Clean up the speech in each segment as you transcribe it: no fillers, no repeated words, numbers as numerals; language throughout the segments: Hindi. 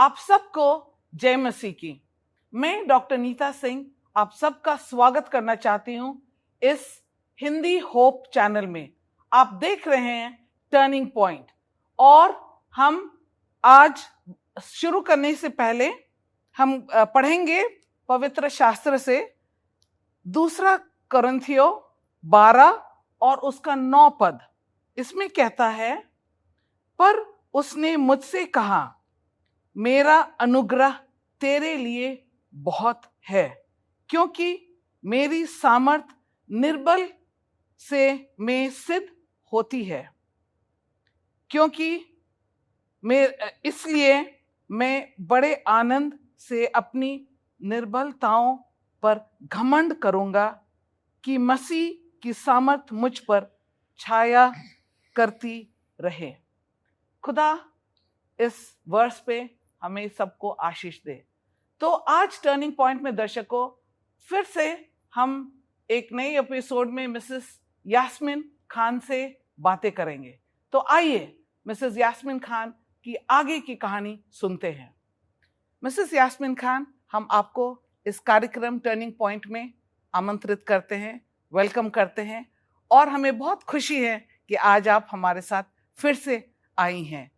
आप सबको जय मसीह की। मैं डॉक्टर नीता सिंह आप सबका स्वागत करना चाहती हूं इस हिंदी होप चैनल में। आप देख रहे हैं टर्निंग पॉइंट और हम आज शुरू करने से पहले हम पढ़ेंगे पवित्र शास्त्र से 2 कुरिन्थियों 12 और उसका 9 पद। इसमें कहता है, पर उसने मुझसे कहा, मेरा अनुग्रह तेरे लिए बहुत है, क्योंकि मेरी सामर्थ निर्बल से में सिद्ध होती है। इसलिए मैं बड़े आनंद से अपनी निर्बलताओं पर घमंड करूंगा कि मसीह की सामर्थ मुझ पर छाया करती रहे। खुदा इस वर्स पे हमें सबको आशीष दे। तो आज टर्निंग पॉइंट में दर्शकों फिर से हम एक नई एपिसोड में मिसेस यास्मीन खान से बातें करेंगे। तो आइए मिसेस यास्मीन खान की आगे की कहानी सुनते हैं। मिसेस यास्मीन खान, हम आपको इस कार्यक्रम टर्निंग पॉइंट में आमंत्रित करते हैं, वेलकम करते हैं और हमें बहुत खुशी है कि आज आप हमारे साथ फिर से आई हैं।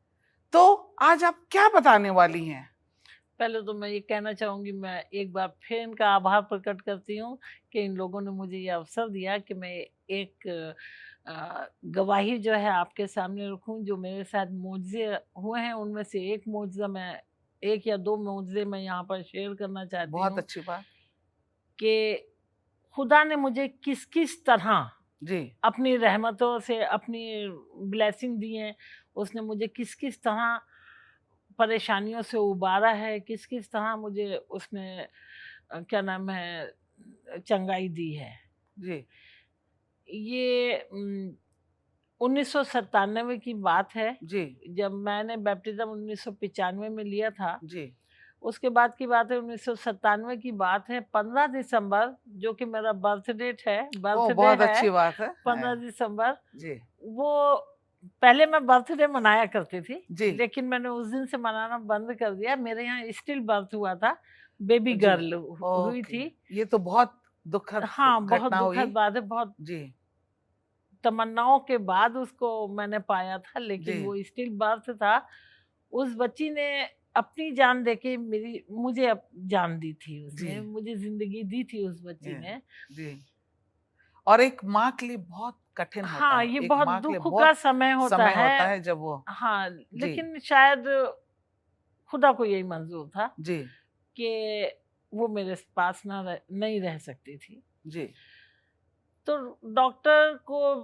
तो आज आप क्या बताने वाली हैं? पहले तो मैं ये कहना चाहूँगी, मैं एक बार फिर इनका आभार प्रकट करती हूँ कि इन लोगों ने मुझे ये अवसर दिया कि मैं एक गवाही जो है आपके सामने रखूँ। जो मेरे साथ मुआवजे हुए हैं उनमें से एक मुआवजा मैं, 1 या 2 मुआवजे मैं यहाँ पर शेयर करना चाहती हूँ। बहुत अच्छी बात कि खुदा ने मुझे किस किस तरह जी अपनी रहमतों से अपनी ब्लेसिंग दी है। उसने मुझे किस किस तरह परेशानियों से उबारा है, किस किस तरह मुझे उसने क्या नाम है चंगाई दी है। जी ये 1997 की बात है जी जब मैंने बैप्टिज्म 1995 में लिया था। जी उसके बाद की बात है, 1997 की बात है, 15 दिसंबर जो कि मेरा बर्थ डेट है, बर्थडे बहुत है, अच्छी बात है 15 दिसंबर। जी वो पहले मैं बर्थडे मनाया करती थी, जी लेकिन मैंने उस दिन से मनाना बंद कर दिया। मेरे यहाँ स्टिल बर्थ हुआ था, बेबी गर्ल हुई थी। ये तो बहुत दुखद हाँ, बहुत घटना हुई। दुखद बात है। बहुत जी तमन्नाओं के बाद उसको मैंने पाया था, लेकिन जी वो स्टिल बर्थ था। उस बच्ची ने अपनी जान देके मुझे जान दी थी। उसने मुझे जिंदगी दी थी उस बच्ची ने। जी और एक माँ के लिए बहुत कठिन होता हाँ, है। ये एक बहुत माँ के लिए दुख बहुत का समय होता है जब वो हाँ, लेकिन शायद खुदा को यही मंजूर था जी कि वो मेरे पास नहीं रह सकती थी। जी तो डॉक्टर को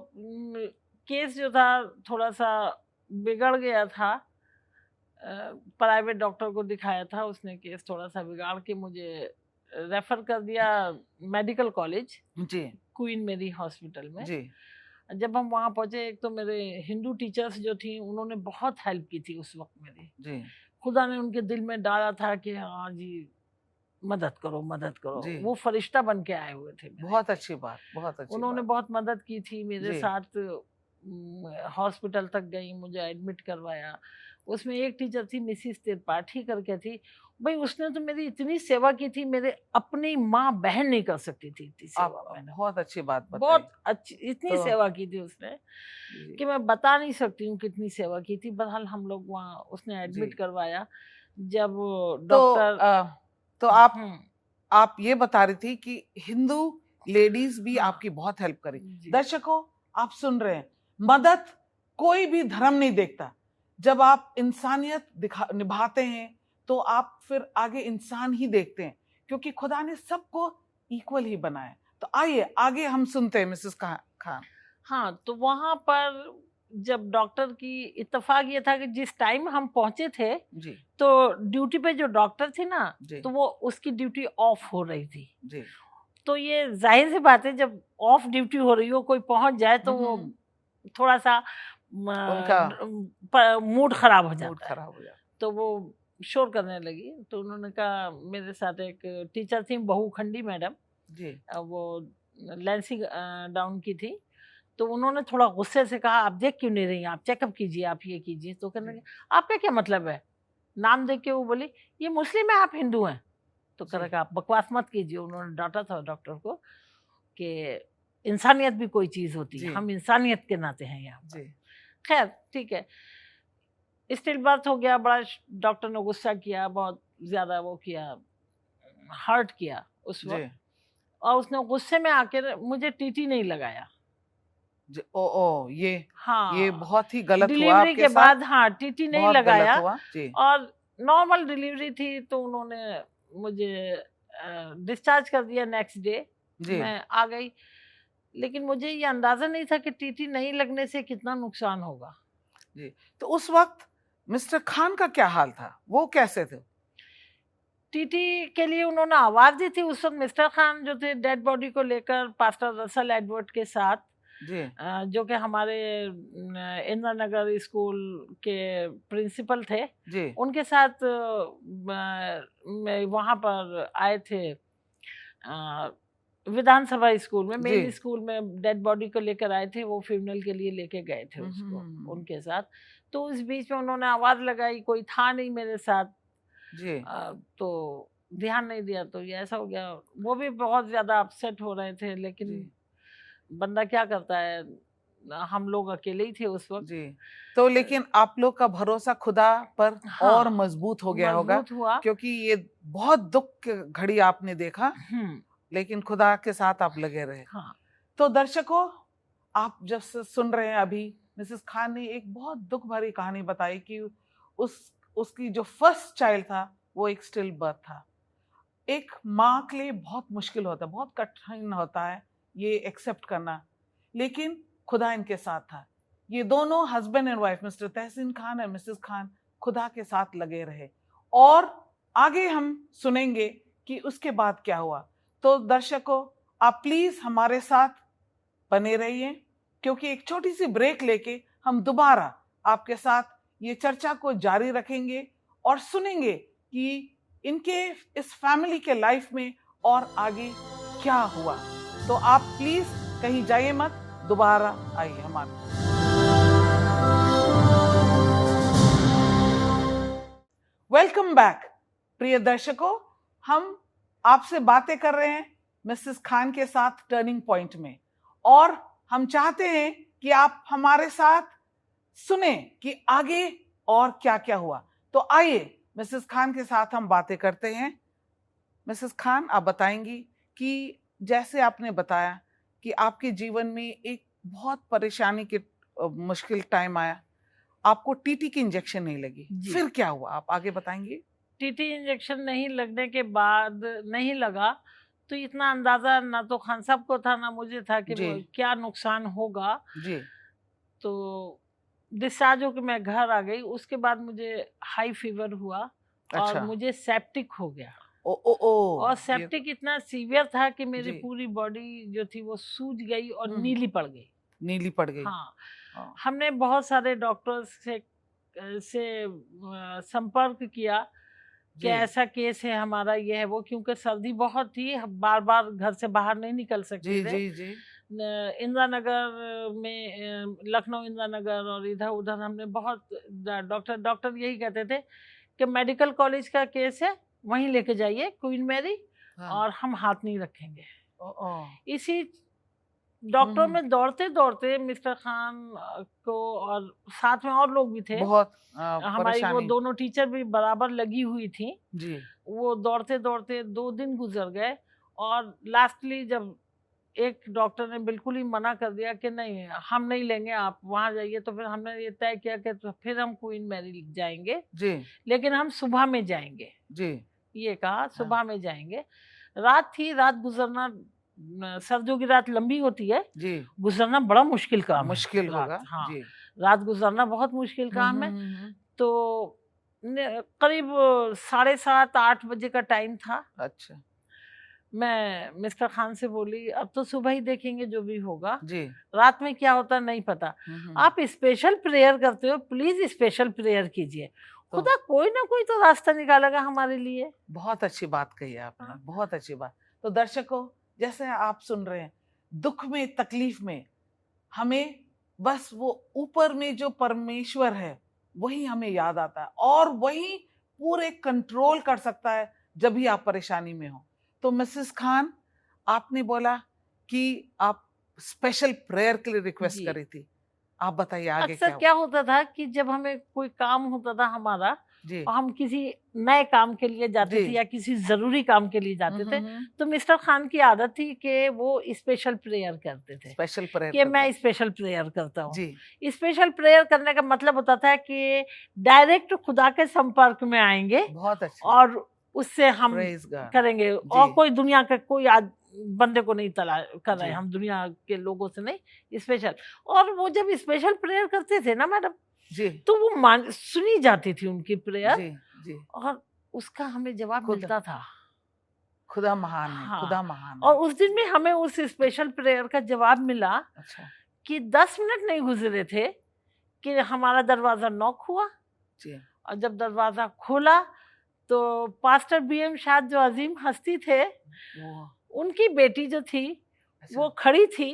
केस जो था थोड़ा सा बिगड़ गया था। प्राइवेट डॉक्टर को दिखाया था, उसने केस थोड़ा सा बिगाड़ के मुझे रेफर कर दिया मेडिकल कॉलेज जी क्वीन मेरी हॉस्पिटल में। जी जब हम वहाँ पहुँचे, एक तो मेरे हिंदू टीचर्स जो थी उन्होंने बहुत हेल्प की थी उस वक्त मेरी। जी खुदा ने उनके दिल में डाला था कि हाँ जी, मदद करो मदद करो। जी वो फरिश्ता बन के आए हुए थे। बहुत अच्छी बात, बहुत अच्छी उन्होंने बात। बहुत मदद की थी मेरे जी साथ। हॉस्पिटल तक गई, मुझे एडमिट करवाया। उसमें एक टीचर थी मिसिस त्रिपाठी करके थी। भाई उसने तो मेरी इतनी सेवा की थी, मेरे अपनी माँ बहन नहीं कर सकती थी इतनी सेवा। मैंने बहुत अच्छी बात बताई। बहुत अच्छी इतनी तो सेवा की थी उसने कि मैं बता नहीं सकती हूँ कितनी सेवा की थी। बहरहाल हम लोग वहाँ, उसने एडमिट करवाया। जब डॉक्टर तो आप ये बता रही थी कि हिंदू लेडीज भी आपकी बहुत हेल्प करी। दर्शकों आप सुन रहे हैं, मदद कोई भी धर्म नहीं देखता। जब आप इंसानियत निभाते हैं तो आप फिर आगे इंसान ही देखते हैं, क्योंकि खुदा ने सबको इक्वल ही बनाया। तो आइए आगे हम सुनते हैं मिसेस खान। हाँ, तो वहां पर जब डॉक्टर की इत्तेफाक ये था कि जिस टाइम हम पहुंचे थे जी तो ड्यूटी पे जो डॉक्टर थी ना, तो वो उसकी ड्यूटी ऑफ हो रही थी जी। तो ये जाहिर सी बात है, जब ऑफ ड्यूटी हो रही हो कोई पहुंच जाए तो वो थोड़ा सा मूड खराब हो जाता है। तो वो शोर करने लगी। तो उन्होंने कहा, मेरे साथ एक टीचर थी बहुखंडी मैडम जी, वो लैंसिंग डाउन की थी। तो उन्होंने थोड़ा गुस्से से कहा, आप देख क्यों नहीं रही, आप चेकअप कीजिए, आप ये कीजिए। तो कहने लगे, आपका क्या मतलब है, नाम देख के वो बोली ये मुस्लिम है, आप हिंदू हैं। तो जी। कह रहा कि आप बकवास मत कीजिए। उन्होंने डांटा था डॉक्टर को कि इंसानियत भी कोई चीज होती है, जी। हम इंसानियत के नाते हैं यहाँ पर। जी। खैर ठीक है, स्टिल बर्थ हो गया, बड़ा डॉक्टर ने गुस्सा किया, बहुत ज्यादा वो किया, हर्ट किया उस जी। वक्त। और उसने गुस्से में आकर मुझे टीटी नहीं लगाया। जी। ओ ये हाँ, बहुत ही गलत हुआ डिलीवरी आपके के साथ। बाद हाँ टीटी नहीं बहुत गलत लगाया। हुआ। जी। और नॉर्मल डिलीवरी थी तो उन्होंने मुझे डिस्चार्ज कर दिया नेक्स्ट डे। जी। मैं आ गई, लेकिन मुझे ये अंदाजा नहीं था कि टीटी नहीं लगने से कितना नुकसान होगा। जी। तो उस वक्त मिस्टर खान का क्या हाल था, वो कैसे थे? टीटी के लिए उन्होंने आवाज दी थी। उस वक्त मिस्टर खान जो थे डेड बॉडी को लेकर पास्टर रसल एडवर्ड के साथ, जी। जो कि हमारे इंदिरा नगर स्कूल के प्रिंसिपल थे, जी। उनके साथ वहाँ पर आए थे विधानसभा स्कूल में, मेन जी। स्कूल में डेड बॉडी को लेकर आए थे। वो फ्यूनरल के लिए लेके गए थे उसको उनके साथ। तो इस बीच में उन्होंने आवाज लगाई, कोई था नहीं मेरे साथ। जी। तो ध्यान नहीं दिया, तो ये ऐसा हो गया। वो भी बहुत ज्यादा अपसेट हो रहे थे, लेकिन जी। बंदा क्या करता है, हम लोग अकेले ही थे उस वक्त। जी। तो लेकिन आप लोग का भरोसा खुदा पर हाँ, और मजबूत हो गया होगा, मजबूत हुआ। क्योंकि ये बहुत दुख की घड़ी आपने देखा, लेकिन खुदा के साथ आप लगे रहे। हाँ। तो दर्शकों, आप जब से सुन रहे हैं, अभी मिसेस खान ने एक बहुत दुख भरी कहानी बताई कि उसकी जो फर्स्ट चाइल्ड था वो एक स्टिल बर्थ था। एक माँ के लिए बहुत मुश्किल होता है, बहुत कठिन होता है ये एक्सेप्ट करना, लेकिन खुदा इनके साथ था। ये दोनों हस्बैंड एंड वाइफ, मिस्टर तहसीन खान और मिसेस खान, खुदा के साथ लगे रहे। और आगे हम सुनेंगे कि उसके बाद क्या हुआ। तो दर्शकों, आप प्लीज हमारे साथ बने रहिए, क्योंकि एक छोटी सी ब्रेक लेके हम दोबारा आपके साथ ये चर्चा को जारी रखेंगे और सुनेंगे कि इनके इस फैमिली के लाइफ में और आगे क्या हुआ। तो आप प्लीज कहीं जाइए मत, दोबारा आइए हमारे। वेलकम बैक प्रिय दर्शकों, हम आपसे बातें कर रहे हैं मिसेस खान के साथ टर्निंग पॉइंट में, और हम चाहते हैं कि आप हमारे साथ सुने कि आगे और क्या क्या हुआ। तो आइए मिसेस खान के साथ हम बातें करते हैं। मिसेस खान, आप बताएंगी कि जैसे आपने बताया कि आपके जीवन में एक बहुत परेशानी के मुश्किल टाइम आया, आपको टीटी की इंजेक्शन नहीं लगी, फिर क्या हुआ, आप आगे बताएंगे? टीटी इंजेक्शन नहीं लगने के बाद नहीं लगा तो इतना अंदाजा ना तो खान साहब को था ना मुझे था कि क्या नुकसान होगा। जी। तो डिस्चार्ज होकर मैं घर आ गई। उसके बाद मुझे हाई फीवर हुआ। अच्छा। और मुझे सेप्टिक हो गया। और सेप्टिक इतना सीवियर था कि मेरी पूरी बॉडी जो थी वो सूज गई और नीली पड़ गई। नीली पड़ गई। हाँ। हमने बहुत सारे डॉक्टर्स से संपर्क किया कि ऐसा केस है हमारा, ये है वो, क्योंकि सर्दी बहुत थी, बार बार घर से बाहर नहीं निकल सकते थे। इंदिरा नगर में, लखनऊ इंदिरा नगर और इधर उधर हमने बहुत डॉक्टर यही कहते थे कि मेडिकल कॉलेज का केस है, वहीं लेके जाइए क्वीन मैरी, और हम हाथ नहीं रखेंगे। इसी डॉक्टर में दौड़ते दौड़ते मिस्टर खान को, और साथ में और लोग भी थे, बहुत हमारी वो दोनों टीचर भी बराबर लगी हुई थी जी। वो दौड़ते दौड़ते 2 दिन गुजर गए, और लास्टली जब एक डॉक्टर ने बिल्कुल ही मना कर दिया कि नहीं, हम नहीं लेंगे, आप वहां जाइए, तो फिर हमने ये तय किया कि तो फिर हम क्वीन मैरी जाएंगे जी, लेकिन हम सुबह में जाएंगे जी। ये कहा सुबह में जाएंगे। रात थी, रात गुजरना, सर्दियों की रात लंबी होती है जी, गुजरना बड़ा मुश्किल काम है। मुश्किल होगा। हाँ जी। रात गुजरना बहुत मुश्किल काम है। तो करीब 7:30-8 बजे का टाइम था। अच्छा। मैं मिस्टर खान से बोली अब तो सुबह ही देखेंगे जो भी होगा जी, रात में क्या होता नहीं पता, आप स्पेशल प्रेयर करते हो, प्लीज स्पेशल प्रेयर कीजिए, खुदा कोई ना कोई तो रास्ता निकालेगा हमारे लिए। बहुत अच्छी बात कही आपने। हाँ। बहुत अच्छी बात। तो दर्शकों, जैसे आप सुन रहे हैं, दुख में, तकलीफ में हमें बस वो ऊपर में जो परमेश्वर है वही हमें याद आता है, और वही पूरे कंट्रोल कर सकता है जब भी आप परेशानी में हो। तो मिसेस खान, आपने बोला कि आप स्पेशल प्रेयर के लिए रिक्वेस्ट जी। करी थी, आप बताइए आगे अक्सर क्या क्या होता था कि जब हमें कोई काम होता था हमारा, जी और हम किसी नए काम के लिए जाते जी। थे या किसी जरूरी काम के लिए जाते थे, तो मिस्टर खान की आदत थी कि वो स्पेशल प्रेयर करते थे स्पेशल प्रेयर कि मैं स्पेशल प्रेयर करता हूँ। जी। स्पेशल प्रेयर करने का मतलब होता था कि डायरेक्ट खुदा के संपर्क में आएंगे बहुत अच्छा। और उससे हम Praise God. करेंगे, जी। और कोई दुनिया का कोई बंदे को नहीं तला कर रहे जी। हैं, हम दुनिया के लोगों से नहीं, स्पेशल। और वो जब स्पेशल प्रेयर करते थे ना मैडम, जी तो वो सुनी जाती थी उनकी प्रेयर, जी जी। और उसका हमें जवाब खुदा- मिलता था। खुदा महान है, हाँ। खुदा महान और है। उस दिन भी हमें उस स्पेशल प्रेयर का जवाब मिला अच्छा कि 10 मिनट नहीं गुजरे थे कि हमारा दरवाजा नॉक हुआ, जी। और जब दरवाजा खोला तो पास्टर बीएम शाद जो अजीम हस्ती थे, वो उनकी बेटी जो थी अच्छा, वो खड़ी थी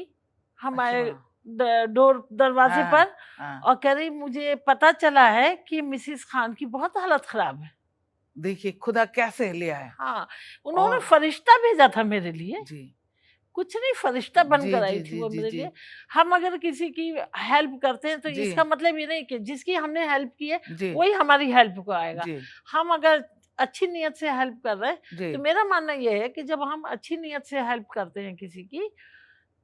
हमारे अच्छा, डोर दरवाजे हाँ, पर, हाँ। और कह रही मुझे पता चला है कि मिसिस खान की बहुत हालत खराब है। देखिए खुदा कैसे लिया है। हाँ, उन्होंने और फरिश्ता भेजा था मेरे लिए, जी कुछ नहीं, फरिश्ता बनकर जी आई जी थी जी वो जी मेरे जी लिए। हम अगर किसी की हेल्प करते हैं तो जी इसका मतलब ये नहीं कि जिसकी हमने हेल्प की है जी वही हमारी हेल्प को आएगा। जी हम अगर अच्छी नीयत से हेल्प कर रहे हैं, जी तो मेरा मानना यह है कि जब हम अच्छी नीयत से हेल्प करते हैं किसी की,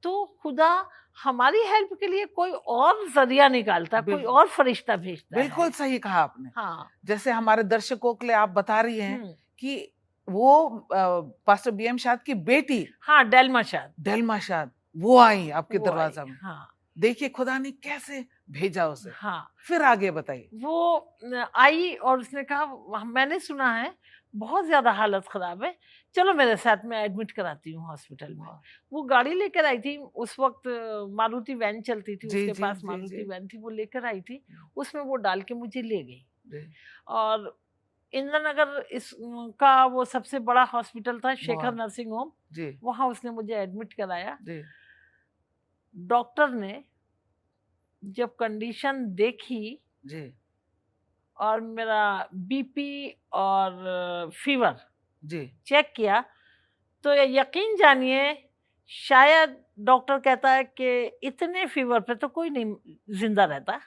तो खुदा हमारी हेल्प के लिए कोई और जरिया निकालता, कोई बिल्कुल और फरिश्ता भेजता है। बिल्कुल सही कहा आपने। हाँ। जैसे हमारे दर्शकों के लिए आप बता रही हैं हम्म। कि वो पास्टर बीएम शाद की बेटी हाँ, डेल्मा शाद, डेल्मा शाद वो आई आपके वो आई। दरवाजा में। हाँ देखिए खुदा ने कैसे भेजा उसे। हाँ, फिर आगे बताइए। वो आई और उसने कहा मैंने सुना है बहुत ज्यादा हालत खराब है, चलो मेरे साथ में एडमिट कराती हूँ हॉस्पिटल में। वो गाड़ी लेकर आई थी, उस वक्त मारुति वैन चलती थी, जी उसके जी पास जी मारुति जी वैन थी, वो लेकर आई थी, उसमें वो डाल के मुझे ले गई। जी। और इंदिरा नगर इसका वो सबसे बड़ा हॉस्पिटल था, शेखर बहुत। नर्सिंग होम, जी वहां उसने मुझे एडमिट कराया। जी डॉक्टर ने जब कंडीशन देखी जी और मेरा बीपी और फीवर जी चेक किया, तो ये यकीन जानिए, शायद डॉक्टर कहता है कि इतने फीवर पे तो कोई नहीं जिंदा रहता।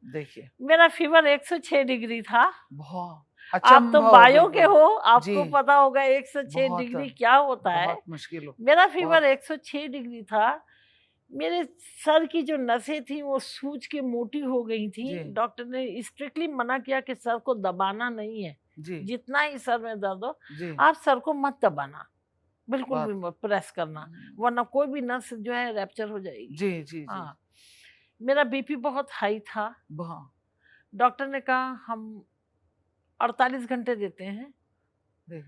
देखिए मेरा फीवर 106 डिग्री था। बहुत आप तो अचंभव बायो के बिल्कुल। हो, जी आपको पता होगा 106 बहुत डिग्री क्या होता है। बहुत मुश्किल हो। मेरा फीवर बहुत 106 डिग्री था। मेरे सर की जो नसें थी वो सूज के मोटी हो गई थी। जी डॉक्टर ने स्ट्रिक्टली मना किया कि सर को दबाना नहीं है, जी जितना ही सर में दर्द हो जी आप सर को मत दबाना, बिल्कुल बात भी मत प्रेस करना, वरना कोई भी नस जो है रैप्चर हो जाएगी। जी जी जी हाँ, मेरा बीपी बहुत हाई था। बहुत डॉक्टर ने कहा हम 48 घंटे देते हैं, देख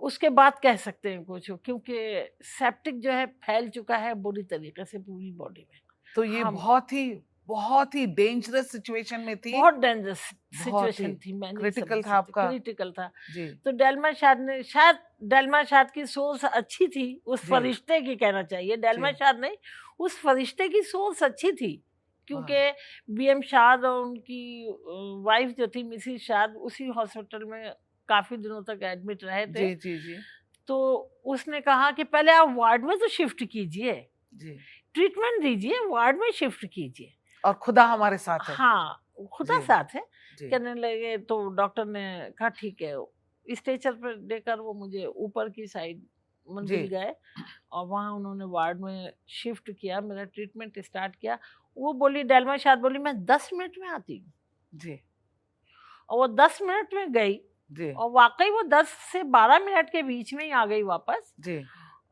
उसके बाद कह सकते हैं कुछ, क्योंकि सेप्टिक जो है फैल चुका है बुरी तरीके से पूरी बॉडी में। तो ये हम बहुत ही डेंजरस सिचुएशन में थी। बहुत डेंजरस बहुत सिचुएशन ही थी, मैं नहीं क्रिटिकल समझ था सकती, आपका। क्रिटिकल था। जी तो शायद डेल्मा शाद की सोच अच्छी थी, उस जी फरिश्ते की कहना चाहिए, डेल्मा जी शाद नहीं, उस फरिश्ते की सोच अच्छी थी, हाँ क्योंकि बीएम शाद और उनकी वाइफ जो थी मिसिस शाद उसी हॉस्पिटल में काफी दिनों तक एडमिट रहे थे। जी जी जी तो उसने कहा कि पहले आप वार्ड में तो शिफ्ट कीजिए, जी ट्रीटमेंट दीजिए, वार्ड में शिफ्ट कीजिए। और खुदा हमारे साथ है। हाँ, खुदा जी साथ है जी कहने लगे। तो डॉक्टर ने कहा ठीक है, स्ट्रेचर पर देकर वो मुझे ऊपर की साइड मंजिल जी गए और वहाँ उन्होंने वार्ड में शिफ्ट किया, मेरा ट्रीटमेंट स्टार्ट किया। वो बोली, डेल्मा शाद बोली मैं 10 मिनट में आती हूँ, जी और वो 10 मिनट में गई, जी और वाकई वो 10 से 12 मिनट के बीच में ही आ गई वापस। जी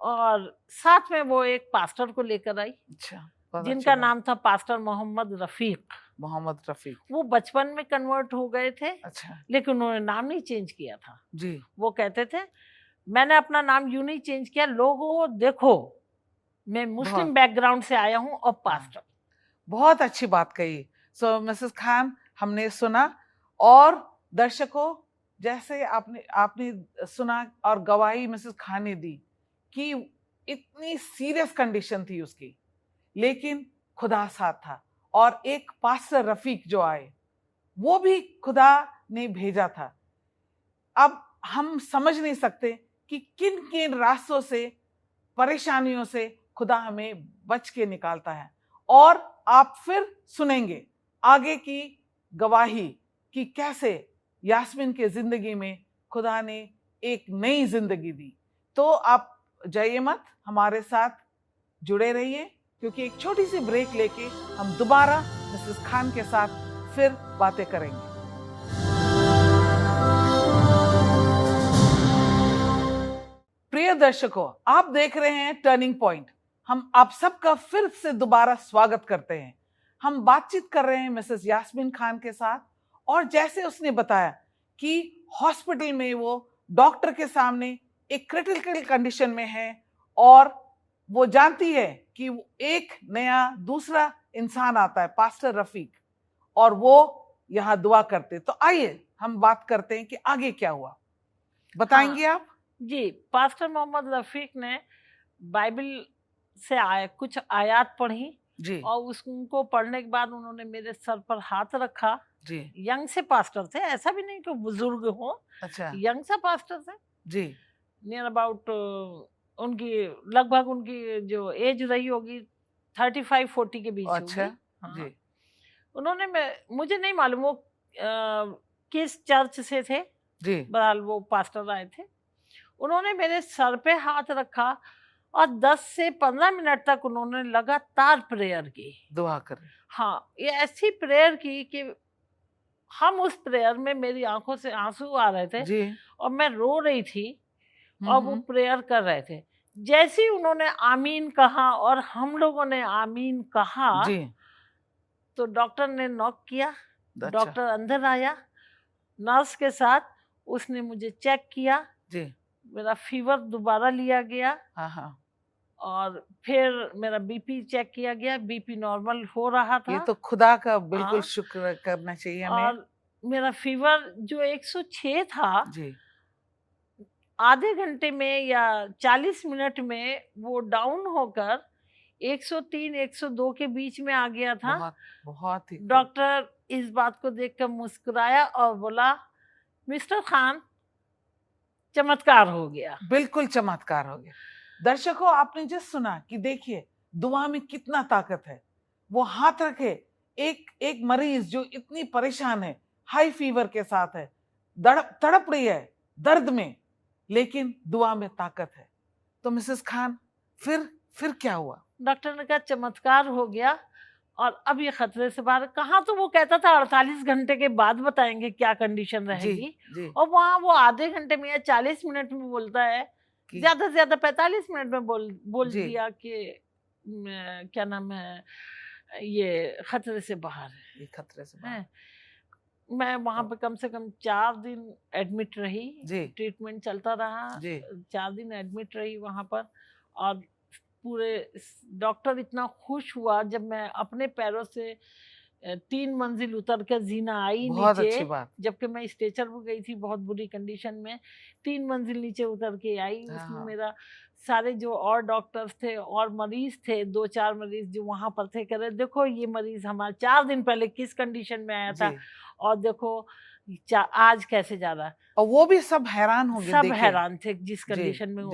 और साथ में वो एक पास्टर को लेकर आई, अच्छा बहुत अच्छी जिनका बात। नाम था पास्टर मोहम्मद रफीक। मोहम्मद रफीक। वो बचपन में कन्वर्ट हो गए थे, अच्छा लेकिन उन्होंने नाम नहीं चेंज किया था। जी वो कहते थे मैंने अपना नाम यूं नहीं चेंज किया, लोगों देखो मैं मुस्लिम बहुत बैकग्राउंड से आया हूं और पास्टर। बहुत अच्छी बात कही। सो मिसेस खान, हमने सुना, और दर्शकों जैसे आपने सुना और गवाही मिसेस खान ने दी कि इतनी सीरियस कंडीशन थी उसकी, लेकिन खुदा साथ था। और एक पास्टर रफीक जो आए, वो भी खुदा ने भेजा था। अब हम समझ नहीं सकते कि किन किन रास्तों से, परेशानियों से खुदा हमें बच के निकालता है। और आप फिर सुनेंगे आगे की गवाही कि कैसे यास्मीन के जिंदगी में खुदा ने एक नई जिंदगी दी। तो आप जाइए मत, हमारे साथ जुड़े रहिए, क्योंकि एक छोटी सी ब्रेक लेके हम दोबारा मिसेस खान के साथ फिर बातें करेंगे। प्रिय दर्शकों, आप देख रहे हैं टर्निंग पॉइंट। हम आप सबका फिर से दोबारा स्वागत करते हैं। हम बातचीत कर रहे हैं मिसेस यास्मीन खान के साथ, और जैसे उसने बताया कि हॉस्पिटल में वो डॉक्टर के सामने एक क्रिटिकल कंडीशन में है, और वो जानती है कि एक नया दूसरा इंसान आता है, पास्टर रफीक, और वो यहाँ दुआ करते। तो आइए हम बात करते हैं कि आगे क्या हुआ, बताएंगे आप? जी, पास्टर मोहम्मद रफीक ने बाइबल से कुछ आयत पढ़ी जी और उनको पढ़ने के बाद उन्होंने मेरे सर पर हाथ रखा। जी। यंग से पास्टर थे, ऐसा भी नहीं कि बुजुर्ग हो। अच्छा। यंग से पास्टर थे जी। नियर अबाउट उनकी लगभग उनकी जो एज रही होगी 35-40 के बीच अच्छा। होगी। हाँ। जी उन्होंने मुझे नहीं मालूम वो किस चर्च से थे, जी। बहरहाल वो पास्टर आए थे। उन्होंने मेरे सर पे हाथ रखा और 10 से 15 मिनट तक उन्होंने लगातार प्रेयर की, दुआ कर। हाँ, ये ऐसी प्रेयर की कि हम उस प्रेयर में, मेरी आंखों से आंसू आ रहे थे जी। और मैं रो रही थी और वो प्रेयर कर रहे थे। जैसे ही उन्होंने आमीन कहा और हम लोगों ने आमीन कहा जी। तो डॉक्टर ने नॉक किया। अच्छा। डॉक्टर अंदर आया नर्स के साथ, उसने मुझे चेक किया। जी। मेरा फीवर दोबारा लिया गया। हाँ हाँ। और फिर मेरा बीपी चेक किया गया, बीपी नॉर्मल हो रहा था। ये तो खुदा का बिल्कुल हाँ। शुक्र करना चाहिए हमें। और मेरा फीवर जो 106 था, जी। आधे घंटे में या 40 मिनट में वो डाउन होकर 103-102 के बीच में आ गया था। बहुत बहुत ही। डॉक्टर इस बात को देखकर मुस्कुराया और बोला, मिस्टर खान, चमत्कार हो गया। बिल्कुल चमत्कार हो गया। दर्शकों, आपने जिस सुना कि देखिए दुआ में कितना ताकत है। वो हाथ रखे, एक मरीज जो इतनी परेशान है, हाई फीवर के साथ है, तड़प रही है दर्द में, लेकिन दुआ में ताकत है। तो मिसेस खान फिर क्या हुआ? डॉक्टर ने कहा चमत्कार हो गया और अब ये खतरे से बाहर। कहाँ तो वो कहता था 48 घंटे के बाद बताएंगे क्या कंडीशन रहेगी। जी। और वहाँ वो आधे घंटे में या 40 मिनट में बोलता है, ज्यादा से ज्यादा 45 मिनट में बोल दिया कि क्या नाम है, ये खतरे से बाहर है। ये खतरे से बाहर। मैं वहाँ पे कम से कम 4 दिन एडमिट रही। ट्रीटमेंट चलता रहा। 4 दिन एडमिट रही वहाँ पर। और पूरे डॉक्टर इतना खुश हुआ जब मैं अपने पैरों से 3 मंजिल उतर कर जीना आई बहुत नीचे। अच्छी बात। जबकि मैं स्ट्रेचर पर गई थी बहुत बुरी कंडीशन में, 3 मंजिल नीचे उतर के आई। उसमें मेरा सारे जो और डॉक्टर्स थे और मरीज थे, 2-4 मरीज जो वहां पर थे, कह रहे देखो ये मरीज हमारा 4 दिन पहले किस कंडीशन में आया था और देखो आज कैसे जा रहा है। और वो भी सब हैरान हो गए। सब हैरान थे जिस कंडीशन में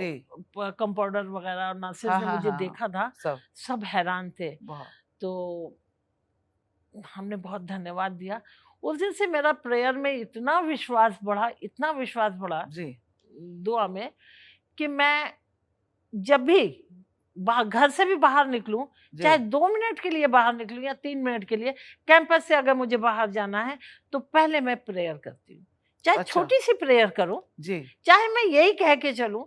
कंपाउंडर वगैरह और नर्सेज ने मुझे देखा था, सब हैरान थे। तो हमने बहुत धन्यवाद दिया। उस दिन से मेरा प्रेयर में इतना विश्वास बढ़ा दुआ में, कि मैं जब भी घर से भी बाहर निकलूं, चाहे 2 मिनट के लिए बाहर निकलूं या 3 मिनट के लिए, कैंपस से अगर मुझे बाहर जाना है तो पहले मैं प्रेयर करती हूँ। चाहे छोटी सी प्रेयर करूं, चाहे मैं यही कह के चलूं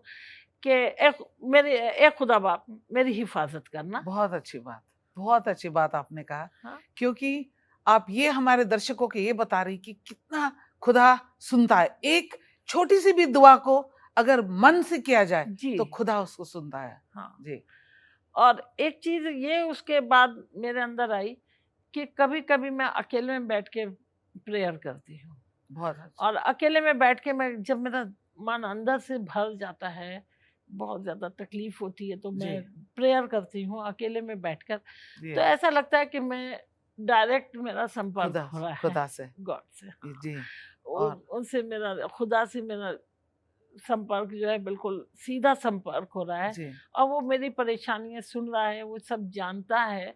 कि एक खुदा बाप मेरी हिफाजत करना। बहुत अच्छी बात आपने कहा। हाँ? क्योंकि आप ये हमारे दर्शकों को ये बता रही कि कितना खुदा सुनता है। एक छोटी सी भी दुआ को अगर मन से किया जाए तो खुदा उसको सुनता है। हाँ जी। और एक चीज ये उसके बाद मेरे अंदर आई कि कभी कभी मैं अकेले में बैठ के प्रेयर करती हूँ। बहुत अच्छा। और अकेले में बैठ के मैं, जब मेरा मन अंदर से भर जाता है, बहुत ज्यादा तकलीफ होती है, तो मैं प्रेयर करती हूँ अकेले में बैठकर। तो ऐसा लगता है कि मैं डायरेक्ट, मेरा संपर्क हो रहा है खुदा से, गॉड से। जी। और उनसे मेरा, खुदा से मेरा संपर्क जो है बिल्कुल सीधा संपर्क हो रहा है। जी और वो मेरी परेशानियां सुन रहा है, वो सब जानता है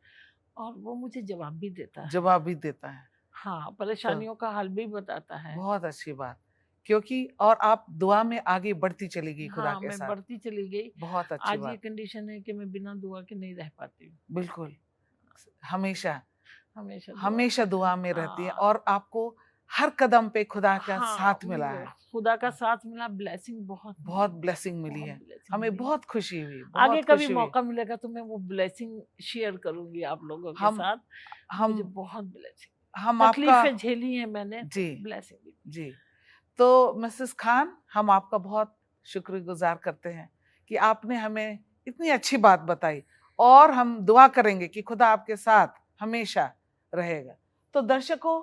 और वो मुझे जवाब भी देता है। जवाब भी देता है। हाँ, तो परेशानियों का हल भी बताता है। बहुत अच्छी बात, क्योंकि और आप दुआ में आगे बढ़ती चली गई खुदा हाँ, के मैं साथ। बढ़ती चली गई। बहुत अच्छी आज ये बात, कंडीशन है कि मैं बिना दुआ के नहीं रह पाती हूँ। बिल्कुल। हमेशा हमेशा दुआ। हमेशा दुआ में रहती है हाँ, और आपको हर कदम पे खुदा का हाँ, साथ मिला है। खुदा का साथ मिला, ब्लेसिंग बहुत बहुत मिली, ब्लेसिंग मिली बहुत है। ब्लेसिंग हमें मिली। बहुत खुशी हुई, आगे बहुत कभी खुशी हुई। मौका मिलेगा तो मैं वो ब्लेसिंग शेयर करूंगी आप लोगों के हम साथ। मुझे हम बहुत ब्लेसिंग, हम आपका तकलीफें झेली हैं मैंने, तो जी ब्लेसिंग भी। जी। तो मिसेस खान, हम आपका बहुत शुक्रगुजार करते हैं कि आपने हमें इतनी अच्छी बात बताई, और हम दुआ करेंगे कि खुदा आपके साथ हमेशा रहेगा। तो दर्शकों,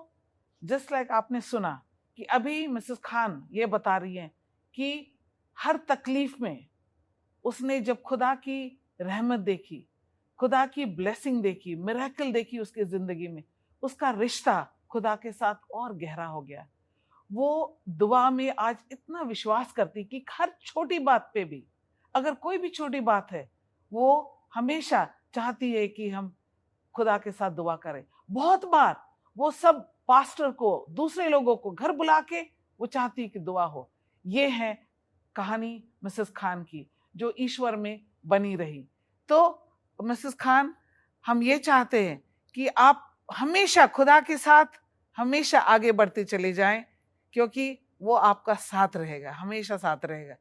जस्ट लाइक आपने सुना कि अभी मिसेस खान ये बता रही हैं कि हर तकलीफ में उसने जब खुदा की रहमत देखी, खुदा की ब्लेसिंग देखी, मिरेकल देखी उसकी जिंदगी में, उसका रिश्ता खुदा के साथ और गहरा हो गया। वो दुआ में आज इतना विश्वास करती कि हर छोटी बात पे भी, अगर कोई भी छोटी बात है, वो हमेशा चाहती है कि हम खुदा के साथ दुआ करें। बहुत बार वो सब पास्टर को, दूसरे लोगों को घर बुला के वो चाहती कि दुआ हो। ये है कहानी मिसेस खान की, जो ईश्वर में बनी रही। तो मिसेस खान, हम ये चाहते हैं कि आप हमेशा खुदा के साथ हमेशा आगे बढ़ते चले जाएं, क्योंकि वो आपका साथ रहेगा, हमेशा साथ रहेगा।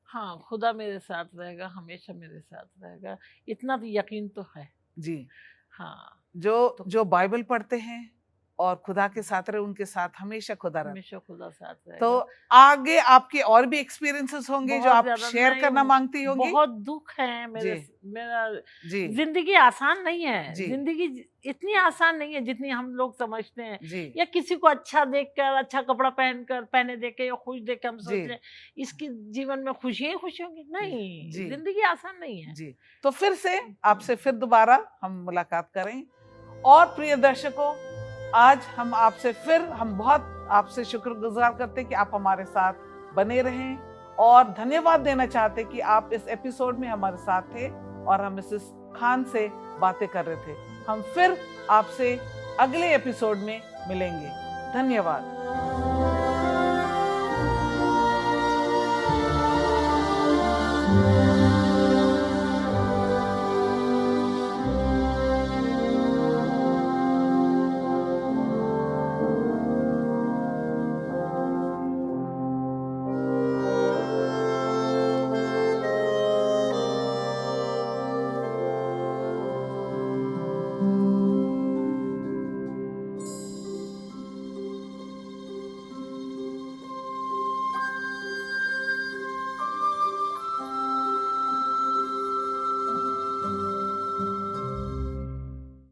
हाँ, खुदा मेरे साथ रहेगा, हमेशा मेरे साथ रहेगा, इतना तो यकीन तो है। जी। हाँ, जो बाइबल पढ़ते हैं और खुदा के साथ रहे, उनके साथ हमेशा खुदा रहे। हमेशा खुदा साथ तो रहेगा। आगे आपके और भी एक्सपीरियंसेस होंगे जो बहुत आप ज्यादा शेयर नहीं, करना मांगती होंगी। बहुत दुख है मेरे, जी मेरा जी जिंदगी आसान नहीं है। जी जिंदगी इतनी आसान नहीं है जितनी हम लोग समझते हैं। जी या किसी को अच्छा देखकर, अच्छा कपड़ा पहने देख के या खुश देख के हम जी सोच रहे हैं इसकी जीवन में खुशी ही खुशी होगी। नहीं, जी जिंदगी आसान नहीं है। जी। तो फिर से आपसे फिर दोबारा हम मुलाकात करें। और प्रिय दर्शकों, आज हम आपसे फिर, हम बहुत आपसे शुक्रगुजार करते हैं कि आप हमारे साथ बने रहें, और धन्यवाद देना चाहते हैं कि आप इस एपिसोड में हमारे साथ थे और हम मिसेस खान से बातें कर रहे थे। हम फिर आपसे अगले एपिसोड में मिलेंगे। धन्यवाद।